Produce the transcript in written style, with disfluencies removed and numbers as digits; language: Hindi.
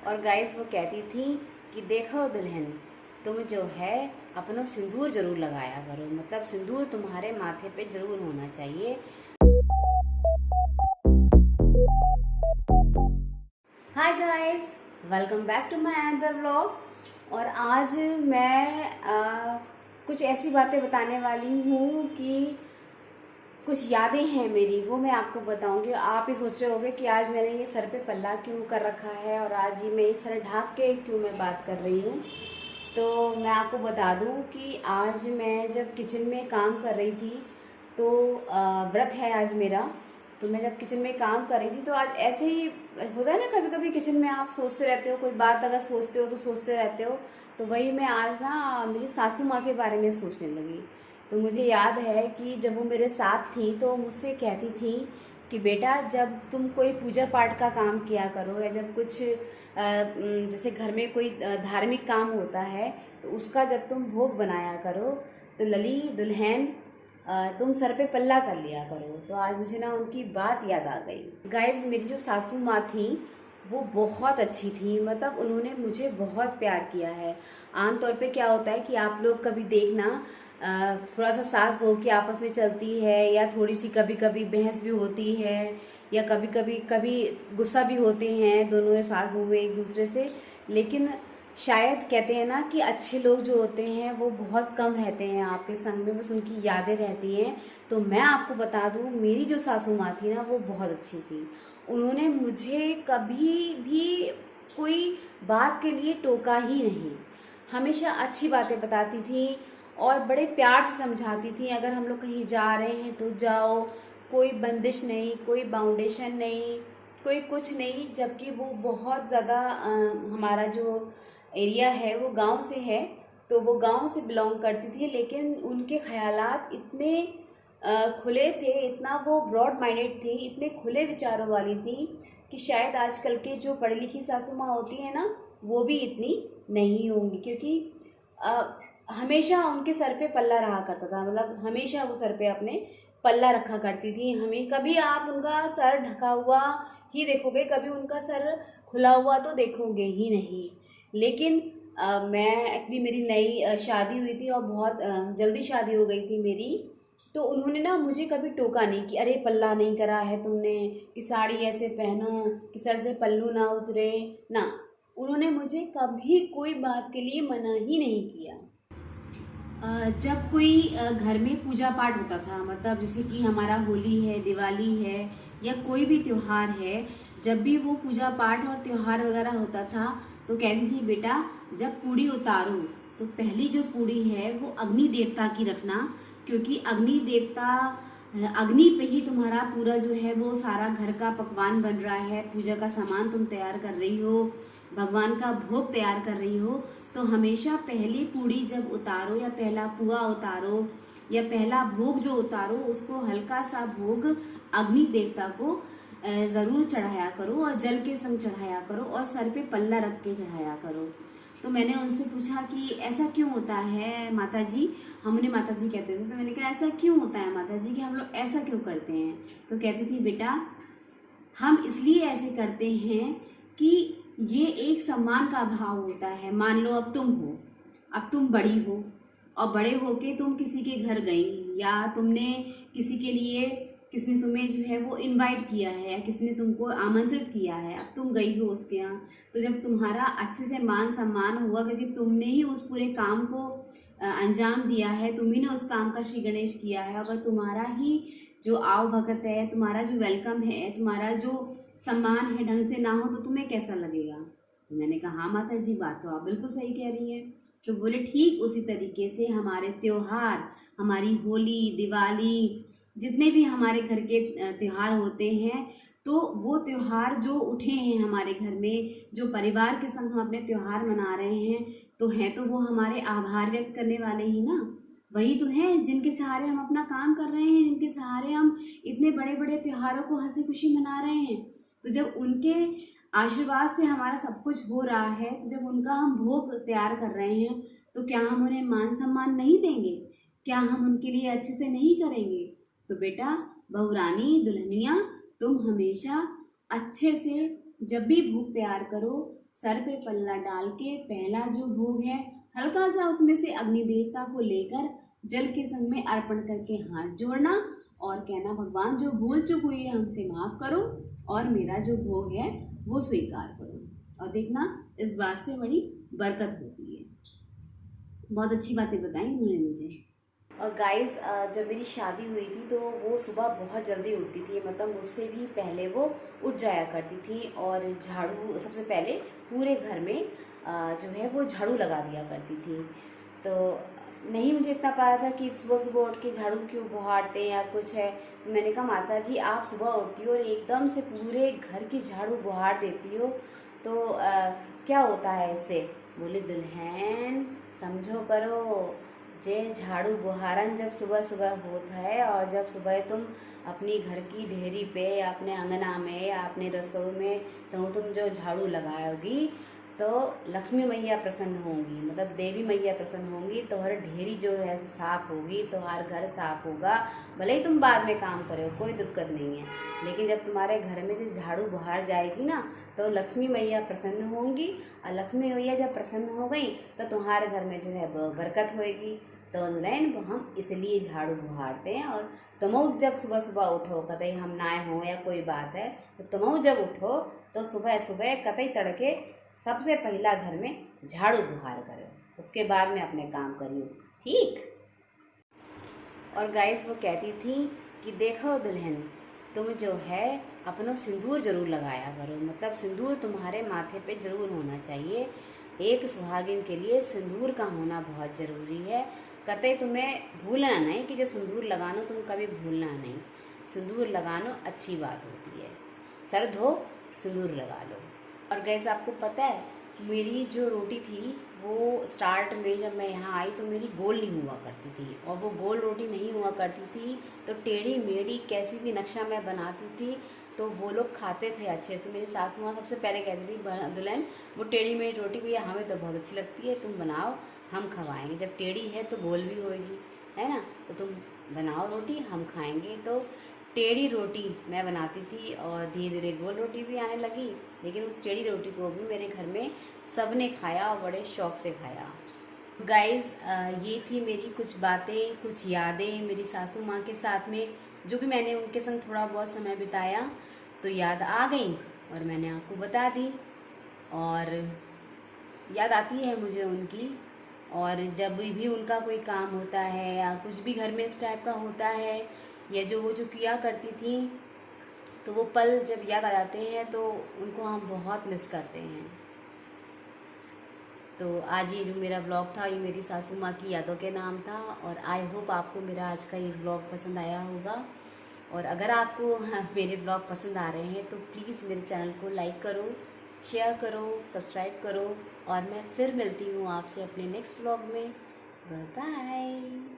और गाइस वो कहती थी कि देखो दुल्हन, तुम जो है अपना सिंदूर जरूर लगाया करो, मतलब सिंदूर तुम्हारे माथे पे जरूर होना चाहिए। Hi guys, welcome back to my another vlog. और आज मैं कुछ ऐसी बातें बताने वाली हूँ कि कुछ यादें हैं मेरी, वो मैं आपको बताऊंगी। आप ही सोच रहे होंगे कि आज मैंने ये सर पे पल्ला क्यों कर रखा है और आज ये मैं ये सर ढाक के क्यों मैं बात कर रही हूँ। तो मैं आपको बता दूँ कि आज मैं जब किचन में काम कर रही थी तो व्रत है आज मेरा। तो मैं जब किचन में काम कर रही थी तो आज ऐसे ही होता है ना, कभी कभी किचन में आप सोचते रहते हो, कोई बात अगर सोचते हो तो सोचते रहते हो। तो वही मैं आज ना मेरी सासू माँ के बारे में सोचने लगी। तो मुझे याद है कि जब वो मेरे साथ थी तो मुझसे कहती थी कि बेटा, जब तुम कोई पूजा पाठ का काम किया करो या जब कुछ जैसे घर में कोई धार्मिक काम होता है तो उसका जब तुम भोग बनाया करो तो लली दुल्हन तुम सर पे पल्ला कर लिया करो। तो आज मुझे ना उनकी बात याद आ गई। गाइज, मेरी जो सासू माँ थी वो बहुत अच्छी थी, मतलब उन्होंने मुझे बहुत प्यार किया है। आमतौर पे क्या होता है कि आप लोग कभी देखना थोड़ा सा सास बहू की आपस में चलती है या थोड़ी सी कभी कभी बहस भी होती है या कभी गुस्सा भी होते हैं दोनों सास बहू में एक दूसरे से। लेकिन शायद कहते हैं ना कि अच्छे लोग जो होते हैं वो बहुत कम रहते हैं आपके संग में, बस उनकी यादें रहती हैं। तो मैं आपको बता दूं, मेरी जो सासू माँ थी ना वो बहुत अच्छी थी। उन्होंने मुझे कभी भी कोई बात के लिए टोका ही नहीं, हमेशा अच्छी बातें बताती थी और बड़े प्यार से समझाती थी। अगर हम लोग कहीं जा रहे हैं तो जाओ, कोई बंदिश नहीं, कोई बाउंडेशन नहीं, कोई कुछ नहीं। जबकि वो बहुत ज़्यादा हमारा जो एरिया है वो गांव से है, तो वो गांव से बिलोंग करती थी, लेकिन उनके ख्यालात इतने खुले थे, इतना वो ब्रॉड माइंडेड थी, इतने खुले विचारों वाली थी कि शायद आजकल के जो पढ़ी लिखी सासू माँ होती है ना वो भी इतनी नहीं होंगी। क्योंकि हमेशा उनके सर पे पल्ला रहा करता था, मतलब हमेशा वो सर पे अपने पल्ला रखा करती थी। हमें कभी आप उनका सर ढका हुआ ही देखोगे, कभी उनका सर खुला हुआ तो देखोगे ही नहीं। लेकिन मैं एक्चुअली मेरी नई शादी हुई थी और बहुत जल्दी शादी हो गई थी मेरी। तो उन्होंने ना मुझे कभी टोका नहीं कि अरे पल्ला नहीं करा है तुमने, कि साड़ी ऐसे पहनो, कि सर से पल्लू ना उतरे ना। उन्होंने मुझे कभी कोई बात के लिए मना ही नहीं किया। जब कोई घर में पूजा पाठ होता था, मतलब जैसे कि हमारा होली है, दिवाली है या कोई भी त्यौहार है, जब भी वो पूजा पाठ और त्यौहार वगैरह होता था तो कहती थी बेटा, जब पूड़ी उतारो तो पहली जो पूड़ी है वो अग्नि देवता की रखना। क्योंकि अग्नि देवता, अग्नि पे ही तुम्हारा पूरा जो है वो सारा घर का पकवान बन रहा है, पूजा का सामान तुम तैयार कर रही हो, भगवान का भोग तैयार कर रही हो। तो हमेशा पहली पूड़ी जब उतारो या पहला पुआ उतारो या पहला भोग जो उतारो, उसको हल्का सा भोग अग्नि देवता को ज़रूर चढ़ाया करो और जल के संग चढ़ाया करो और सर पे पल्ला रख के चढ़ाया करो। तो मैंने उनसे पूछा कि ऐसा क्यों होता है माता जी, हम उन्हें माता जी कहते थे। तो मैंने कहा ऐसा क्यों होता है माता जी कि हम लोग ऐसा क्यों करते हैं। तो कहती थी बेटा, हम इसलिए ऐसे करते हैं कि ये एक सम्मान का भाव होता है। मान लो अब तुम हो, अब तुम बड़ी हो और बड़े होके तुम किसी के घर गई या तुमने किसी के लिए, किसने तुम्हें जो है वो इनवाइट किया है या किसने तुमको आमंत्रित किया है, अब तुम गई हो उसके यहाँ। तो जब तुम्हारा अच्छे से मान सम्मान हुआ क्योंकि तुमने ही उस पूरे काम को अंजाम दिया है, तुम्ही ने उस काम का श्री गणेश किया है, अगर तुम्हारा ही जो आव भगत है, तुम्हारा जो वेलकम है, तुम्हारा जो सम्मान है ढंग से ना हो तो तुम्हें कैसा लगेगा। तो मैंने कहा हाँ माता जी, बात तो आप बिल्कुल सही कह रही हैं। तो बोले ठीक उसी तरीके से हमारे त्योहार, हमारी होली, दिवाली, जितने भी हमारे घर के त्योहार होते हैं, तो वो त्योहार जो उठे हैं हमारे घर में, जो परिवार के संग हम अपने त्योहार मना रहे हैं, तो हैं तो वो हमारे आभार व्यक्त करने वाले ही ना। वही तो हैं जिनके सहारे हम अपना काम कर रहे हैं, जिनके सहारे हम इतने बड़े बड़े त्योहारों को हंसी खुशी मना रहे हैं। तो जब उनके आशीर्वाद से हमारा सब कुछ हो रहा है, तो जब उनका हम भोग तैयार कर रहे हैं, तो क्या हम उन्हें मान सम्मान नहीं देंगे? क्या हम उनके लिए अच्छे से नहीं करेंगे? तो बेटा, बहुरानी दुल्हनिया, तुम हमेशा अच्छे से जब भी भोग तैयार करो, सर पे पल्ला डाल के पहला जो भोग है हल्का सा उसमें से अग्नि देवता को लेकर जल के संग में अर्पण करके हाथ जोड़ना और कहना, भगवान जो भूल चूक हुई है हमसे माफ़ करो और मेरा जो भोग है वो स्वीकार करो। और देखना इस बात से बड़ी बरकत होती है। बहुत अच्छी बातें बताई उन्होंने मुझे। और गाइस, जब मेरी शादी हुई थी तो वो सुबह बहुत जल्दी उठती थी, मतलब मुझसे भी पहले वो उठ जाया करती थी और झाड़ू सबसे पहले पूरे घर में जो है वो झाड़ू लगा दिया करती थी। तो नहीं मुझे इतना पता था कि सुबह सुबह उठ के झाड़ू क्यों बुहारते हैं या कुछ है। तो मैंने कहा, माता जी आप सुबह उठती हो और एकदम से पूरे घर की झाड़ू बुहार देती हो, तो क्या होता है इससे? बोले, दुल्हन समझो करो, जे झाड़ू बुहारन जब सुबह सुबह होता है और जब सुबह तुम अपनी घर की ढेरी पे या अपने अंगना में या अपने रसोई में तो तुम जो झाड़ू लगाओगी तो लक्ष्मी मैया प्रसन्न होंगी, मतलब देवी मैया प्रसन्न होंगी, तो हर ढेरी जो है साफ होगी, तो हर घर साफ होगा। भले ही तुम बाद में काम करो, कोई दिक्कत नहीं है, लेकिन जब तुम्हारे घर में जो झाड़ू बुहार जाएगी ना तो लक्ष्मी मैया प्रसन्न होंगी, और लक्ष्मी मैया जब प्रसन्न हो गई तो तुम्हारे घर में जो है बरकत होएगी। तो दुल्हन हम इसलिए झाड़ू बुहारते हैं। और तुम जब सुबह सुबह उठो, कतई हम नहाए हों या कोई बात है, तो तुम जब उठो तो सुबह सुबह कतई तड़के सबसे पहला घर में झाड़ू बुहार करो, उसके बाद में अपने काम करियो, ठीक। और गाइस वो कहती थी कि देखो दुल्हन, तुम जो है अपना सिंदूर जरूर लगाया करो, मतलब सिंदूर तुम्हारे माथे पे जरूर होना चाहिए। एक सुहागिन के लिए सिंदूर का होना बहुत ज़रूरी है। कतई तुम्हें भूलना नहीं कि जो सिंदूर लगाना तुम कभी भूलना नहीं। सिंदूर लगाना अच्छी बात होती है, सर धो सिंदूर लगा लो। और गैस आपको पता है, मेरी जो रोटी थी वो स्टार्ट में जब मैं यहाँ आई तो मेरी गोल नहीं हुआ करती थी, और वो गोल रोटी नहीं हुआ करती थी तो टेढ़ी मेढ़ी कैसी भी नक्शा मैं बनाती थी तो वो लोग खाते थे अच्छे से। मेरी सासू माँ सबसे पहले कहती थी, दुल्हन वो टेढ़ी मेढ़ी रोटी भैया हमें तो बहुत अच्छी लगती है, तुम बनाओ हम खवाएंगे, जब टेढ़ी है तो गोल भी होएगी, है ना, तो तुम बनाओ रोटी हम खाएंगे। तो टेढ़ी रोटी मैं बनाती थी और धीरे धीरे गोल रोटी भी आने लगी, लेकिन उस टेढ़ी रोटी को भी मेरे घर में सब ने खाया और बड़े शौक़ से खाया। गाइज़, ये थी मेरी कुछ बातें, कुछ यादें मेरी सासू माँ के साथ में, जो भी मैंने उनके संग थोड़ा बहुत समय बिताया तो याद आ गई और मैंने आपको बता दी। और याद आती है मुझे उनकी, और जब भी उनका कोई काम होता है या कुछ भी घर में इस टाइप का होता है या जो वो जो किया करती थी, तो वो पल जब याद आ जाते हैं तो उनको हम बहुत मिस करते हैं। तो आज ये जो मेरा ब्लॉग था ये मेरी सासू माँ की यादों के नाम था, और आई होप आपको मेरा आज का ये ब्लॉग पसंद आया होगा। और अगर आपको मेरे ब्लॉग पसंद आ रहे हैं तो प्लीज़ मेरे चैनल को लाइक करो, शेयर करो, सब्सक्राइब करो, और मैं फिर मिलती हूँ आपसे अपने नेक्स्ट ब्लॉग में। Bye bye.